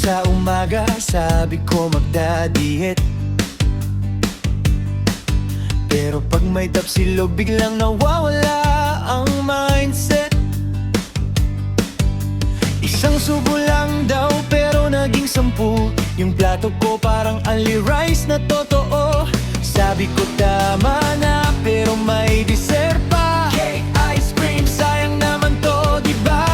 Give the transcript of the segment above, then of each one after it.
sa umaga, sabi ko magda-diet. Pero pag may tapsilog, biglang nawawala ang mindset. Isang subo lang daw pero naging 10. Yung plato ko parang only rice na totoo. Sabi ko tama na pero may dessert pa. Cake, ice cream, sayang naman to, diba?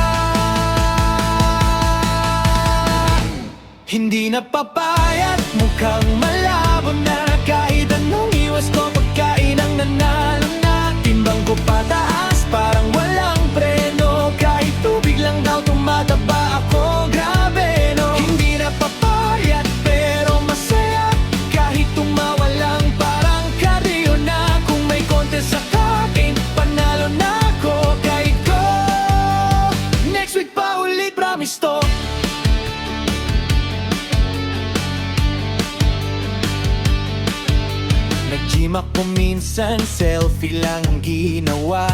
Hindi na papayat, mukhang malabo na. Kahit anong iwas ko, pagkain ang nanalo na. Timbang ko pataas, parang walang preno. Kahit tubig lang daw tumataba ako, grabe no. Hindi na papayat pero masaya. Kahit tumawa lang, parang cardio na. Kung may contest sa kain, panalo na ako. Kahit ko, next week pa ulit, promise to. Nag-gym ako minsan, selfie lang ang ginawa.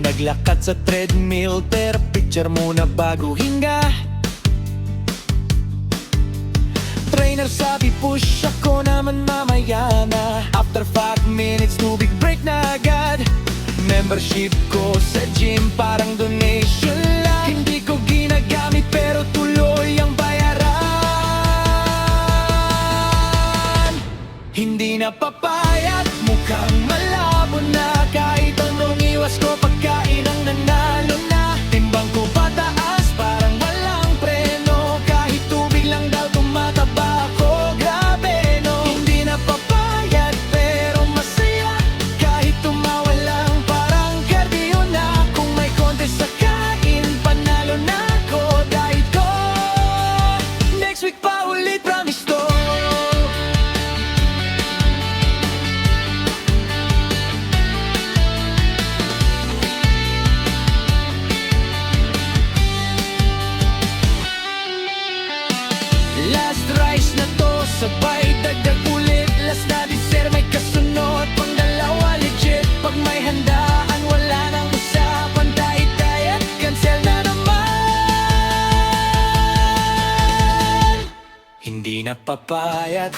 Naglakad sa treadmill, pero picture muna bago hinga. Trainer sabi push, ako naman mamaya na. After 5 minutes, tubig break na agad. Membership ko sa gym, parang donation lang. Hindi ko ginagamit pero tuloy ang bayaran. Hindi na papayat, mukhang malabo na. Kahit anong iwas ko, pagkain ang nanalo na. Timbang ko pataas, parang walang preno. Kahit tubig lang daw tumataba ako, grabe no. Hindi na papayat pero masaya. Kahit tumawa lang, parang cardio na. Kung may contest sa kain, panalo na ako. Dahil ko, next week pa ulit, promise to. Last rice na to, sabay dagdag ulit. Last na dessert, may kasunod, pang dalawa legit. Pag may handaan, wala nang usapan. Diet, cancel na naman. Hindi na papayat,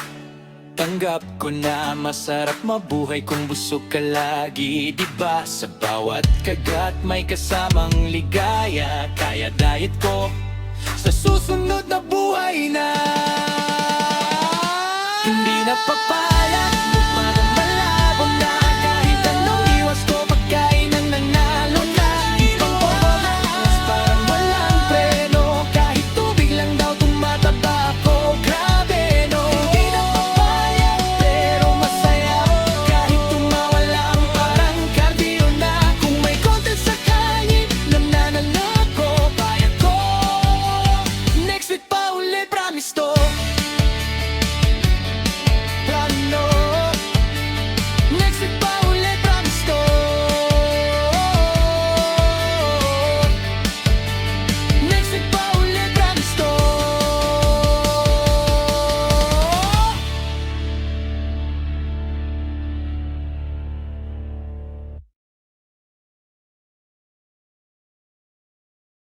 tanggap ko na masarap mabuhay kung busog ka lagi, diba? Sa bawat kagat may kasamang ligaya. Kaya diet ko sa susunod na buhay na. Hindi na papayat